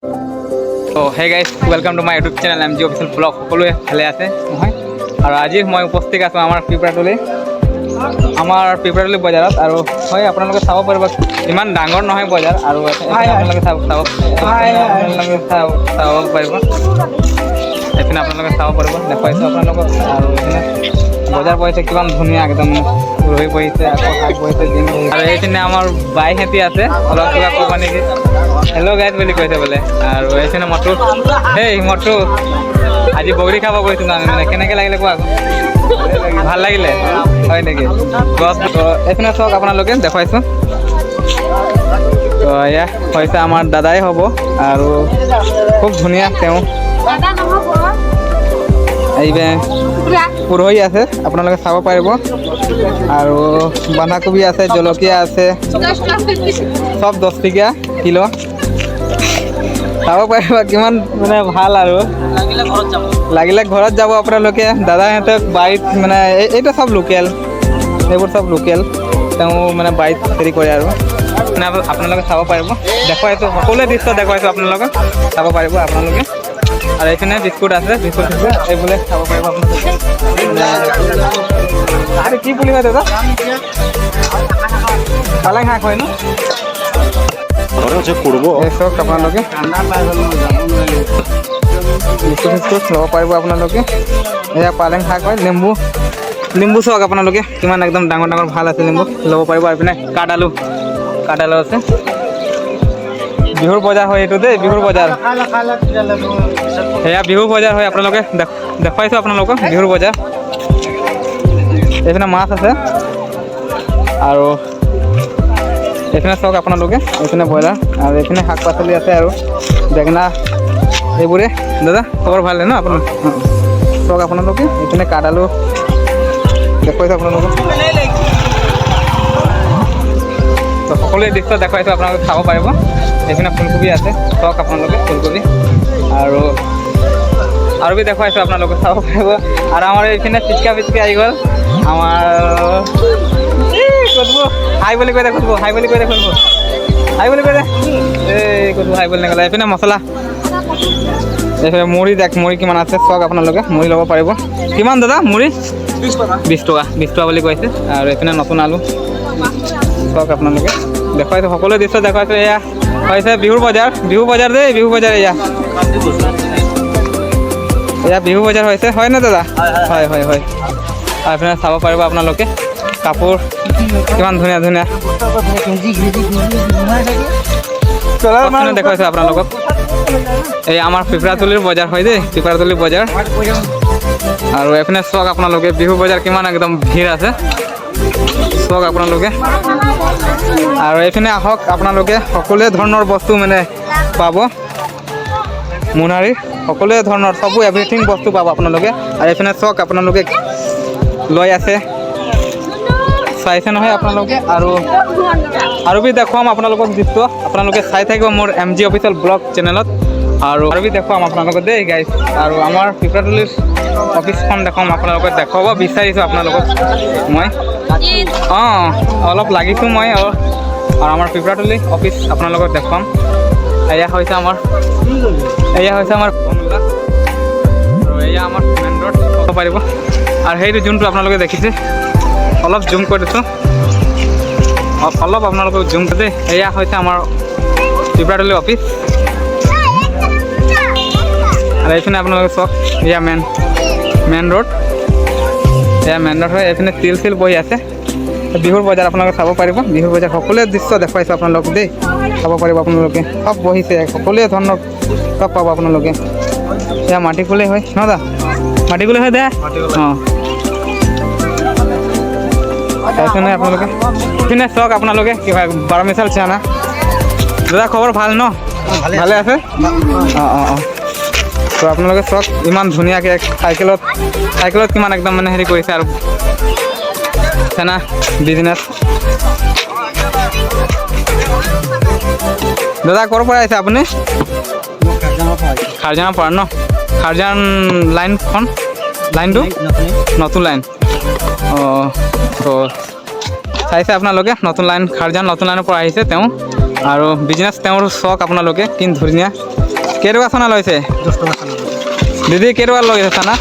তো hey guys welcome to my YouTube channel MG official blog. সকলোৱে ভালে আছে নহয়? আৰু আজি মই উপস্থিত আছোঁ আমাৰ পিপৰাতলি বজাৰত। আৰু হয়, আপোনালোকে চাব পাৰিব ইমান ডাঙৰ নহয় বজাৰ, আৰু আপোনালোকে চাব পাৰিব, এইপিনে আপোনালোকে চাব পাৰিব, দেখুৱাইছোঁ আপোনালোকক। আৰু এইপিনে বজাৰ বহিছে, কিমান ধুনীয়া একদম ৰহি বহিছে, আকৌ শাক বহিছে দিন। আৰু এইপিনে আমাৰ বাইহঁতি আছে, অলপ কিবা ক'ব নেকি? হেল্ল' গাইজ বুলি কৈছে বোলে। আৰু এইপিনে মটু, হেই মটু, আজি বগৰী খাব গৈছোঁ আমি, মানে কেনেকৈ লাগিলে কোৱা? ভাল লাগিলে হয় নেকি? গছ এইপিনে চাওক আপোনালোকে, দেখুৱাইছোঁ। তো এয়া হৈছে আমাৰ দাদাই হ'ব, আৰু খুব ধুনীয়া তেওঁ। এইবে পুৰহি আছে, আপোনালোকে চাব পাৰিব। আৰু বন্ধাকবি আছে, জলকীয়া আছে, চব 10 টকীয়া কিলো। চাব পাৰিব কিমান মানে ভাল। আৰু লাগিলে ঘৰত যাব আপোনালোকে, দাদাহঁতক বাৰীত মানে এইটো চব লোকেল, এইবোৰ চব লোকেল, তেওঁ মানে বাৰীত হেৰি কৰে। আৰু মানে আপোনালোকে চাব পাৰিব, দেখুৱাইছোঁ, সকলোৱে দৃশ্য দেখুৱাইছোঁ, আপোনালোকে চাব পাৰিব আপোনালোকে। আৰু এইপিনে বিস্কুট আছে, বিস্কুট এইবোলে চাব পাৰিব আপোনালোকে। আৰু কি পুলি হয় দাদা? পালেং শাক হয় ন? চাওক আপোনালোকে বিস্কুট ল'ব পাৰিব আপোনালোকে। এয়া পালেং শাক হয়, লিম্বু চাওক আপোনালোকে কিমান একদম ডাঙৰ ডাঙৰ ভাল আছে, লিম্বু ল'ব পাৰিব। আৰু পিনে কাঠ আলু আছে। বিহুৰ বজাৰ হয় এইটো দেই, বিহুৰ বজাৰ। সেয়া বিহুৰ বজাৰ হয়, আপোনালোকে দেখুৱাইছোঁ আপোনালোকক বিহুৰ বজাৰ। এইপিনে মাছ আছে, আৰু এইপিনে চাওক আপোনালোকে, এইপিনে ব্ৰইলাৰ, আৰু এইপিনে শাক পাচলি আছে, আৰু বেঙেনা, এইবোৰে। দাদা খবৰ ভালে ন আপোনাৰ? চাওক আপোনালোকে, এইপিনে কাঠ আলু দেখুৱাইছোঁ আপোনালোকক। তো সকলোৱে দৃশ্য দেখুৱাইছোঁ, আপোনালোকে চাব পাৰিব। এইপিনে ফুলকবি আছে, চাওক আপোনালোকে ফুলকবি, আৰু দেখুৱাইছোঁ আপোনালোকে চাব পাৰিব। আৰু আমাৰ এইপিনে পিচকা আহি গ'ল আমাৰ। হাই বুলি কৈ দে, হাই বুলি কৈ দে, হাই বুলি কৈ দে, এই হাই বুলি নক'লে। এইপিনে মছলা, এইপিনে মুড়ি মুড়ি কিমান আছে চাওক আপোনালোকে, মুড়ি ল'ব পাৰিব। কিমান দাদা মুড়ি? 20 টকা বুলি কৈছে। আৰু এইপিনে নতুন আলু চাওক আপোনালোকে, দেখুৱাইছোঁ, সকলোৱে দৃশ্য দেখুৱাইছোঁ। এয়া হৈছে বিহুৰ বজাৰ দেই, বিহু বজাৰ। এয়া বিহু বজাৰ হৈছে, হয় ন দাদা? হয়। আৰু এইপিনে চাব পাৰিব আপোনালোকে, কাপোৰ কিমান ধুনীয়া ধুনীয়া দেখুৱাইছোঁ আপোনালোকক। এই আমাৰ পিপৰাতলিৰ বজাৰ হয় দেই, পিপৰাতলিৰ বজাৰ। আৰু এইপিনে চাওক আপোনালোকে, বিহু বজাৰ কিমান একদম ভিৰ আছে, চাওক আপোনালোকে। আৰু এইপিনে আহক আপোনালোকে, সকলোৱে ধৰণৰ বস্তু মানে পাব, মোনাৰী সকলোৱে ধৰণৰ চবো এভৰিথিং বস্তু পাব আপোনালোকে। আৰু এইপিনে চাওক আপোনালোকে লৈ আছে, চাইছে নহয় আপোনালোকে। আৰু দেখুৱাম আপোনালোকক দৃশ্য, আপোনালোকে চাই থাকিব মোৰ MG অফিচিয়েল ব্লগ চেনেলত। আৰু দেখুৱাম আপোনালোকক দেই গাইজ। আৰু আমাৰ পিপৰাতলিৰ অফিচখন দেখুৱাম, আপোনালোকক দেখুৱাব বিচাৰিছোঁ আপোনালোকক মই। অলপ লাগিছোঁ মই। আৰু আমাৰ পিপৰাতলি অফিচ আপোনালোকক দেখুৱাম। এয়া হৈছে আমাৰ ফৰ্মুলা, আৰু এয়া আমাৰ মেইন ৰোড চাব পাৰিব। আৰু সেইটো যোনটো আপোনালোকে দেখিছে, অলপ জুম কৰি দিছোঁ, অলপ আপোনালোকক জুম কৰি দেই। এয়া হৈছে আমাৰ পিপৰাতলি অফিচ। আৰু এইপিনে আপোনালোকে চাওক, এয়া মেইন ৰোড, হয়। এইপিনে তিল বহি আছে, বিহুৰ বজাৰ আপোনালোকে চাব পাৰিব। বিহুৰ বজাৰ সকলোৱে দৃশ্য দেখুৱাইছোঁ আপোনালোকক দেই, চাব পাৰিব আপোনালোকে। চব বহিছে, সকলোৱে ধৰণৰ চব পাব আপোনালোকে। এয়া মাটিকোলাই হয় ন দা? মাটিকোলাই হয় দে। তাৰপিছত আপোনালোকে এইপিনে চাওক আপোনালোকে, কিবা 12 মিছাল চানা। দাদা খবৰ ভাল ন? ভালে আছে? তো আপোনালোকে চাওক, ইমান ধুনীয়াকৈ চাইকেলত কিমান একদম মানে হেৰি কৰিছে, আৰু চানা বিজনেছ। দাদা ক'ৰ পৰা আহিছে আপুনি? খাৰজানৰ পৰা ন? খাৰজান লাইনটো নতুন লাইন। তো চাইছে আপোনালোকে, নতুন লাইন, খাৰজান নতুন লাইনৰ পৰা আহিছে তেওঁ। আৰু বিজনেছ তেওঁৰ চক আপোনালোকে, কি ধুনীয়া কেইটকা চানা লৈছে? 10 টকা চানা। দিদি কেইটকা লৈছে চানা?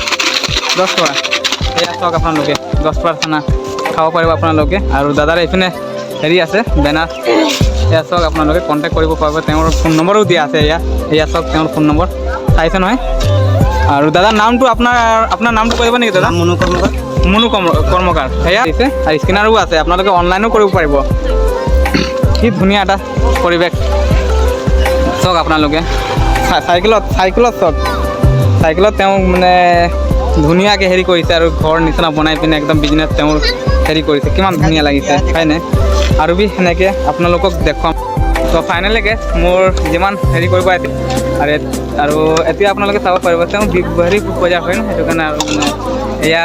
10 টকা। এয়া চাওক আপোনালোকে 10 টকাৰ চানা খাব পাৰিব আপোনালোকে। আৰু দাদাৰ এইপিনে হেৰি আছে বেনাৰ, এয়া চাওক আপোনালোকে কণ্টেক্ট কৰিব পাৰিব। তেওঁৰ ফোন নম্বৰো দিয়া আছে। এয়া চাওক তেওঁৰ ফোন নম্বৰ চাইছে নহয়। আৰু দাদাৰ নামটো আপোনাৰ নামটো কৈ দিব নেকি দাদা? মনু কৰ্মকাৰ। মনু কৰ্মকাৰ সেয়া দিছে। আৰু স্কেনাৰো আছে, আপোনালোকে অনলাইনো কৰিব পাৰিব। কি ধুনীয়া এটা পৰিৱেশ চাওক আপোনালোকে। চাইকেলত চাওক, চাইকেলত তেওঁ মানে ধুনীয়াকৈ হেৰি কৰিছে আৰু ঘৰ নিচিনা বনাই পিনে একদম বিজনেছ তেওঁৰ হেৰি কৰিছে। কিমান ধুনীয়া লাগিছে হয়নে? আৰু সেনেকৈ আপোনালোকক দেখুৱাম। তো ফাইনেলিকৈ মোৰ যিমান হেৰি কৰিব আৰু এতিয়া আপোনালোকে চাব পাৰিব তেওঁ হেৰি বজাৰ হয় ন, সেইটো কাৰণে। আৰু মানে এয়া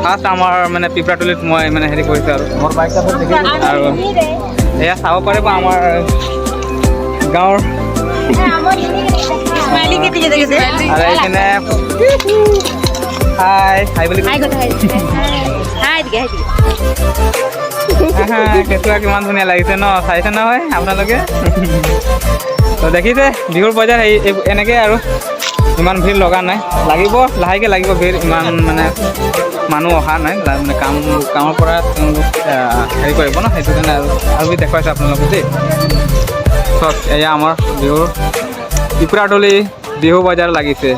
ফাৰ্ষ্ট আমাৰ মানে পিপৰাতলিত মই মানে হেৰি কৰিছোঁ আৰু মোৰ বাইক আৰু এয়া চাব পাৰিব আমাৰ গাঁৱৰ। আৰু এইপিনে হাই বুলি কেঁচুৱা কিমান ধুনীয়া লাগিছে ন, চাইছে নহয় আপোনালোকে। তো দেখিছে বিহুৰ বজাৰ এনেকৈ আৰু ইমান ভিৰ লগা নাই। লাগিব লাহেকৈ লাগিব ভিৰ, ইমান মানে মানুহ অহা নাই মানে কামৰ পৰা তেওঁলোক হেৰি কৰিব ন, সেইটো কাৰণে আৰু দেখুৱাইছে আপোনালোকে দেই। চব এয়া আমাৰ বিহুৰ পিপৰাতলি বিহু বজাৰ লাগিছে।